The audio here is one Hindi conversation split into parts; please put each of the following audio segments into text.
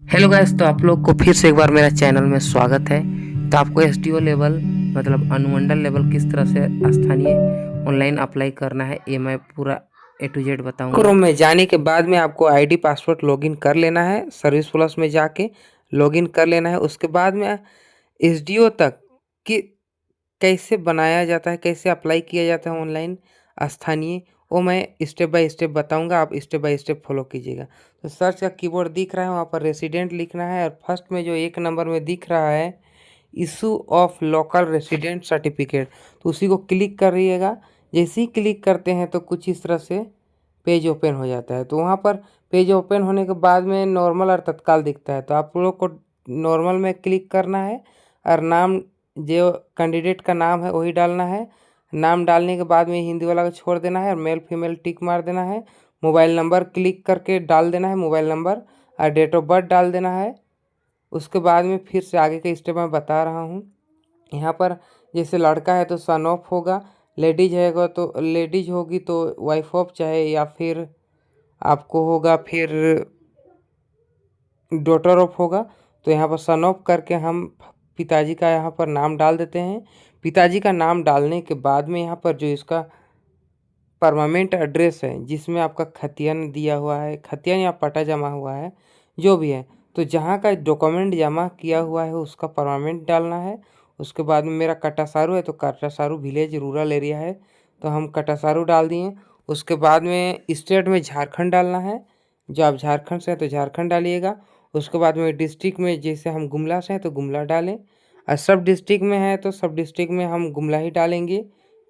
हेलो गाइस, तो आप लोग को फिर से एक बार मेरा चैनल में स्वागत है। तो आपको एसडीओ लेवल मतलब अनुमंडल लेवल किस तरह से स्थानीय ऑनलाइन अप्लाई करना है, ये मैं पूरा A to Z बताऊंगा। क्रोम में जाने के बाद में आपको आईडी पासवर्ड लॉगिन कर लेना है। सर्विस प्लस में जाके लॉगिन कर लेना है। उसके बाद में एसडीओ तक कि कैसे बनाया जाता है, कैसे अप्लाई किया जाता है ऑनलाइन स्थानीय, वो मैं स्टेप बाय स्टेप बताऊंगा। आप स्टेप बाय स्टेप फॉलो कीजिएगा। तो सर्च का कीबोर्ड दिख रहा है, वहाँ पर रेसिडेंट लिखना है और फर्स्ट में जो 1 नंबर में दिख रहा है issue of local resident certificate, तो उसी को क्लिक करिएगा। जैसे ही क्लिक करते हैं तो कुछ इस तरह से पेज ओपन हो जाता है। तो वहाँ पर पेज ओपन होने के बाद में नॉर्मल और तत्काल दिखता है, तो आप लोग को नॉर्मल में क्लिक करना है और नाम जो कैंडिडेट का नाम है वही डालना है। नाम डालने के बाद में हिंदी वाला को छोड़ देना है और मेल फीमेल टिक मार देना है। मोबाइल नंबर क्लिक करके डाल देना है, मोबाइल नंबर और डेट ऑफ बर्थ डाल देना है। उसके बाद में फिर से आगे का स्टेप मैं बता रहा हूँ। यहाँ पर जैसे लड़का है तो सन ऑफ होगा, लेडीज है तो लेडीज होगी तो वाइफ ऑफ, चाहे या फिर आपको होगा फिर डॉटर ऑफ होगा। तो यहाँ पर सन ऑफ करके हम पिताजी का यहाँ पर नाम डाल देते हैं। पिताजी का नाम डालने के बाद में यहाँ पर जो इसका परमानेंट एड्रेस है जिसमें आपका खतियान दिया हुआ है, खतियान या पता जमा हुआ है जो भी है, तो जहाँ का डॉक्यूमेंट जमा किया हुआ है उसका परमानेंट डालना है। उसके बाद में मेरा कटासारू है तो कटासारू विलेज रूरल एरिया है तो हम कटासारू डाल दिए। उसके बाद में स्टेट में झारखंड डालना है, जो आप झारखंड से हैं तो झारखंड डालिएगा। उसके बाद में डिस्ट्रिक्ट में जैसे हम गुमला से हैं तो गुमला डालें, और सब डिस्ट्रिक्ट में है तो सब डिस्ट्रिक्ट में हम गुमला ही डालेंगे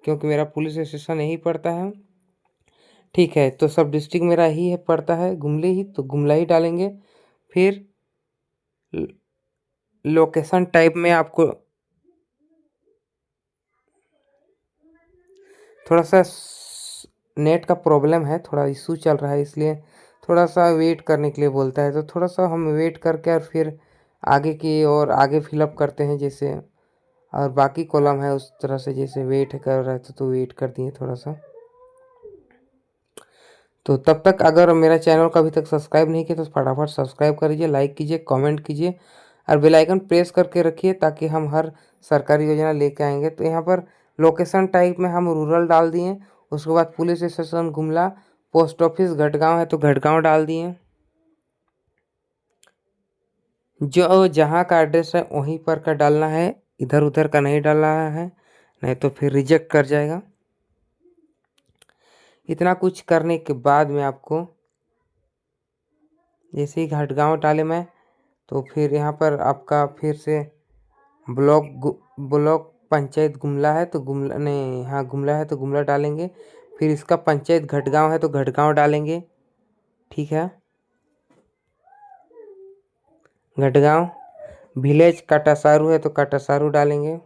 क्योंकि मेरा पुलिस स्टेशन यही पड़ता है। ठीक है, तो सब डिस्ट्रिक्ट मेरा ही है पड़ता है गुमले ही, तो गुमला ही डालेंगे। फिर लोकेशन टाइप में आपको थोड़ा सा नेट का प्रॉब्लम है, थोड़ा इशू चल रहा है, इसलिए थोड़ा सा वेट करने के लिए बोलता है। तो थोड़ा सा हम वेट करके और फिर आगे की और आगे फिलअप करते हैं जैसे, और बाकी कॉलम है उस तरह से जैसे वेट कर रहा है तो वेट कर दिए थोड़ा सा। तो तब तक अगर मेरा चैनल को अभी तक सब्सक्राइब नहीं किया तो फटाफट सब्सक्राइब कर दीजिए, लाइक कीजिए, कमेंट कीजिए और बेल आइकन प्रेस करके रखिए ताकि हम हर सरकारी योजना लेके आएंगे। तो यहाँ पर लोकेशन टाइप में हम रूरल डाल दिए। उसके बाद police station Gumla, post office Ghatgaon है तो घटगांव डाल दिए। जो जहाँ का एड्रेस है वहीं पर का डालना है, इधर उधर का नहीं डालना है, नहीं तो फिर रिजेक्ट कर जाएगा। इतना कुछ करने के बाद में आपको जैसे ही घाटगांव डाले मैं, तो फिर यहाँ पर आपका फिर से ब्लॉक पंचायत गुमला है तो गुमला नहीं, हाँ गुमला है तो गुमला डालेंगे। फिर इसका पंचायत घटगांव है तो घटगांव डालेंगे। ठीक है, घटगांव। विलेज काटासारू है तो काटासारू डालेंगे।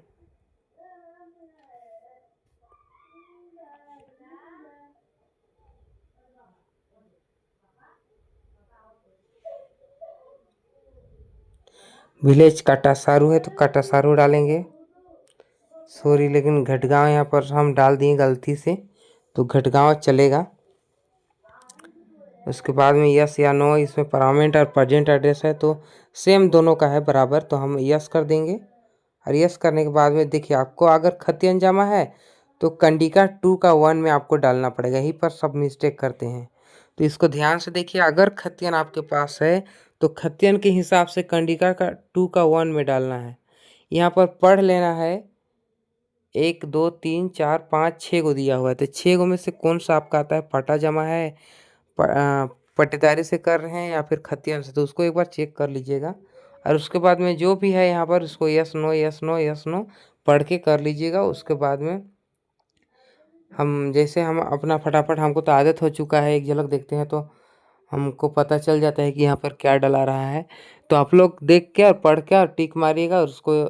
विलेज काटासारू है तो काटासारू डालेंगे। सॉरी, लेकिन घटगांव यहाँ पर हम डाल दिए गलती से, तो घटगांव चलेगा। उसके बाद में यस या नो, इसमें परमानेंट और प्रेजेंट एड्रेस है तो सेम दोनों का है बराबर, तो हम यस कर देंगे। और यस करने के बाद में देखिए, आपको अगर खतियान जमा है तो कंडिका 2 का 1 में आपको डालना पड़ेगा, यहीं पर सब मिस्टेक करते हैं। तो इसको ध्यान से देखिए, अगर खतियान आपके पास है तो खतियान के हिसाब से कंडिका का 2 का 1 में डालना है। यहाँ पर पढ़ लेना है, 1 2 3 4 5 6 गो दिया हुआ है, तो 6 गो में से कौन सा आपका आता है, पटा जमा है, पट्टेदारी से कर रहे हैं या फिर खतियान से, तो उसको एक बार चेक कर लीजिएगा। और उसके बाद में जो भी है यहाँ पर उसको yes no yes no yes no पढ़ के कर लीजिएगा। उसके बाद में हम जैसे हम अपना फटाफट, हमको तो आदत हो चुका है, एक झलक देखते हैं तो हमको पता चल जाता है कि यहाँ पर क्या डला रहा है। तो आप लोग देख के और पढ़ के और टिक मारिएगा और उसको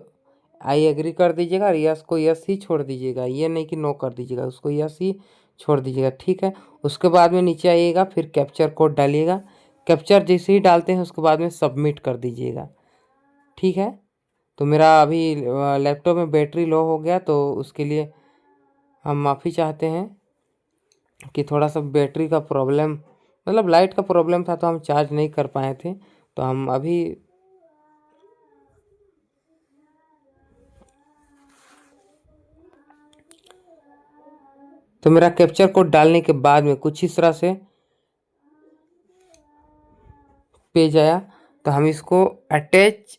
आई एग्री कर दीजिएगा और यस को यस ही छोड़ दीजिएगा, ये नहीं कि नो कर दीजिएगा, उसको यस ही छोड़ दीजिएगा। ठीक है, उसके बाद में नीचे आइएगा, फिर कैप्चर कोड डालिएगा। कैप्चर जैसे ही डालते हैं उसके बाद में सबमिट कर दीजिएगा। ठीक है, तो मेरा अभी लैपटॉप में बैटरी लो हो गया तो उसके लिए हम माफ़ी चाहते हैं कि थोड़ा सा बैटरी का प्रॉब्लम, मतलब लाइट का प्रॉब्लम था तो हम चार्ज नहीं कर पाए थे, तो हम अभी तो मेरा कैप्चर कोड डालने के बाद में कुछ इस तरह से पेज आया। तो हम इसको अटैच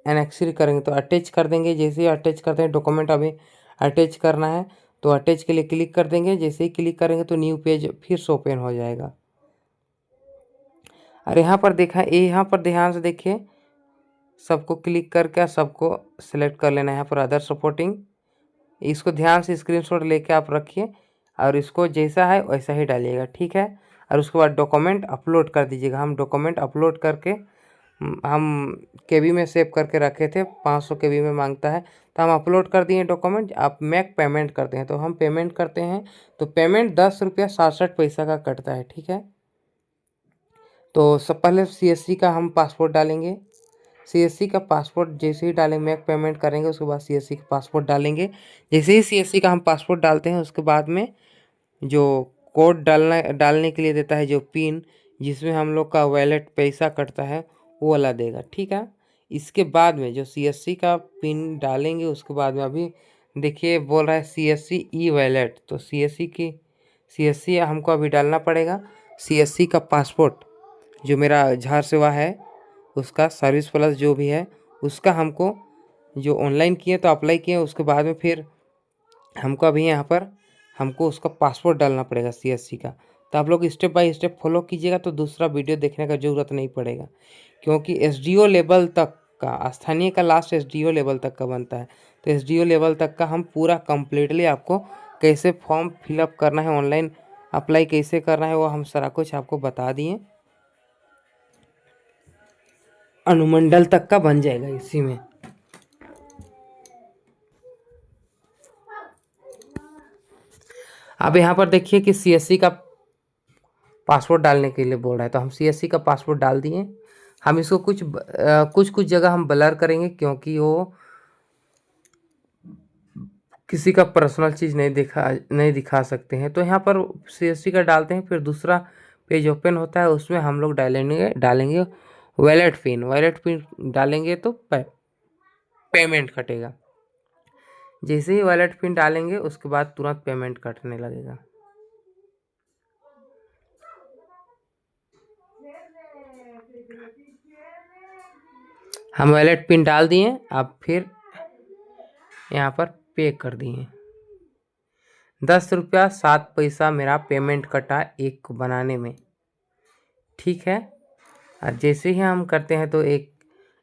एनेक्सरी करेंगे, तो अटैच कर देंगे। जैसे ही अटैच करते हैं, डॉक्यूमेंट अभी अटैच करना है तो अटैच के लिए क्लिक कर देंगे। जैसे ही क्लिक करेंगे तो न्यू पेज फिर से ओपन हो जाएगा। और यहाँ पर देखा, यहाँ पर ध्यान से देखिए, सबको क्लिक करके सबको सिलेक्ट कर लेना है। यहाँ पर अदर सपोर्टिंग, इसको ध्यान से स्क्रीनशॉट लेके आप रखिए और इसको जैसा है वैसा ही डालिएगा, ठीक है। और उसके बाद डॉक्यूमेंट अपलोड कर दीजिएगा। हम डॉक्यूमेंट अपलोड करके हम केबी में सेव करके रखे थे, 500 केबी में मांगता है, तो हम अपलोड कर दिए डॉक्यूमेंट। आप मेक पेमेंट करते हैं, तो हम पेमेंट करते हैं, तो पेमेंट 10 रुपया 67 पैसा का कटता है, ठीक है। तो सब पहले CSC का हम पासपोर्ट डालेंगे। CSC का पासपोर्ट जैसे ही डालेंगे, मेक पेमेंट करेंगे, उसके बाद CSC का पासपोर्ट डालेंगे। जैसे ही CSC का हम पासपोर्ट डालते हैं, उसके बाद में जो कोड डालने के लिए देता है, जो पिन जिसमें हम लोग का वॉलेट पैसा कटता है, वो वाला देगा, ठीक है। इसके बाद में जो CSC का पिन डालेंगे, उसके बाद में अभी देखिए बोल रहा है CSC ई वॉलेट, तो CSC हमको अभी डालना पड़ेगा। CSC का पासपोर्ट जो मेरा झार सेवा है उसका सर्विस प्लस जो भी है उसका हमको जो ऑनलाइन किए तो अप्लाई किए, उसके बाद में फिर हमको अभी यहाँ पर हमको उसका पासपोर्ट डालना पड़ेगा CSC का। तो आप लोग स्टेप बाय स्टेप फॉलो कीजिएगा, तो दूसरा वीडियो देखने का ज़रूरत नहीं पड़ेगा, क्योंकि SDO लेवल तक का, स्थानीय का लास्ट SDO लेवल तक का बनता है। तो SDO लेवल तक का हम पूरा कम्प्लीटली आपको कैसे फॉर्म फिलअप करना है, ऑनलाइन अप्लाई कैसे करना है, वो हम सारा कुछ आपको बता दिए। अनुमंडल तक का बन जाएगा इसी में। अब यहाँ पर देखिए कि CSC का पासपोर्ट डालने के लिए बोल रहा है, तो हम CSC का पासपोर्ट डाल दिए। हम इसको कुछ जगह हम ब्लर करेंगे, क्योंकि वो किसी का पर्सनल चीज़ नहीं दिखा सकते हैं। तो यहाँ पर CSC का डालते हैं, फिर दूसरा पेज ओपन होता है, उसमें हम लोग डालेंगे वॉलेट पिन डालेंगे तो पेमेंट कटेगा। जैसे ही वॉलेट पिन डालेंगे उसके बाद तुरंत पेमेंट कटने लगेगा। हम वॉलेट पिन डाल दिए, अब फिर यहाँ पर पे कर दिए। 10 रुपया 7 पैसा मेरा पेमेंट कटा एक को बनाने में, ठीक है। और जैसे ही हम करते हैं तो एक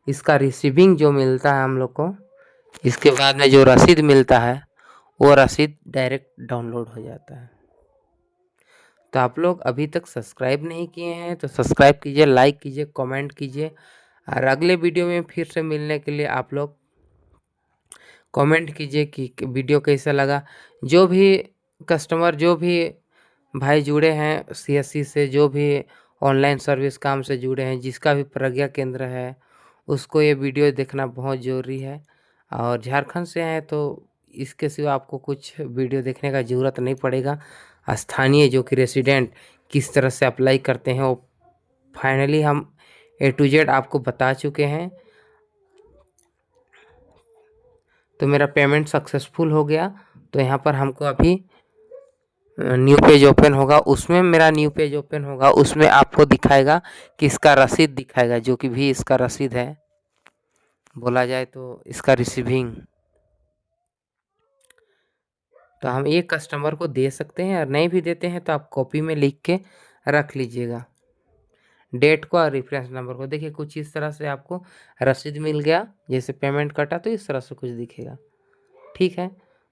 इसका रिसीविंग जो मिलता है हम लोग को, इसके बाद में जो रसीद मिलता है वो रसीद डायरेक्ट डाउनलोड हो जाता है। तो आप लोग अभी तक सब्सक्राइब नहीं किए हैं तो सब्सक्राइब कीजिए, लाइक कीजिए, कमेंट कीजिए। और अगले वीडियो में फिर से मिलने के लिए आप लोग कमेंट कीजिए कि वीडियो कैसा लगा। जो भी कस्टमर, जो भी भाई जुड़े हैं CSC से, जो भी ऑनलाइन सर्विस काम से जुड़े हैं, जिसका भी प्रज्ञा केंद्र है, उसको ये वीडियो देखना बहुत ज़रूरी है। और झारखंड से हैं तो इसके सिवा आपको कुछ वीडियो देखने का ज़रूरत नहीं पड़ेगा। स्थानीय जो कि रेसिडेंट किस तरह से अप्लाई करते हैं, वो फाइनली हम A to Z आपको बता चुके हैं। तो मेरा पेमेंट सक्सेसफुल हो गया। तो यहाँ पर हमको अभी न्यू पेज ओपन होगा, उसमें मेरा न्यू पेज ओपन होगा, उसमें आपको दिखाएगा कि इसका रसीद दिखाएगा, जो कि भी इसका रसीद है, बोला जाए तो इसका रिसीविंग। तो हम एक कस्टमर को दे सकते हैं, और नहीं भी देते हैं तो आप कॉपी में लिख के रख लीजिएगा डेट को और रेफरेंस नंबर को। देखिए कुछ इस तरह से आपको रसीद मिल गया, जैसे पेमेंट कटा तो इस तरह से कुछ दिखेगा, ठीक है।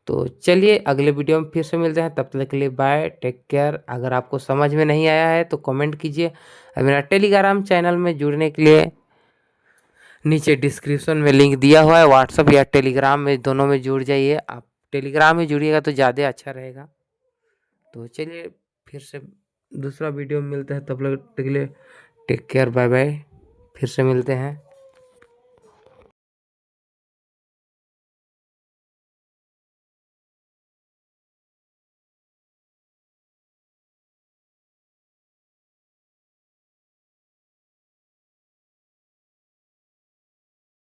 तो चलिए अगले वीडियो में फिर से मिलते हैं, तब तक के लिए बाय, टेक केयर। अगर आपको समझ में नहीं आया है तो कमेंट कीजिए। और मेरा टेलीग्राम चैनल में जुड़ने के लिए नीचे डिस्क्रिप्शन में लिंक दिया हुआ है, व्हाट्सअप या टेलीग्राम में, दोनों में जुड़ जाइए। आप टेलीग्राम में जुड़िएगा तो ज़्यादा अच्छा रहेगा। तो चलिए फिर से दूसरा वीडियो में मिलते हैं, तब तक के लिए टेक केयर, बाय बाय, फिर से मिलते हैं।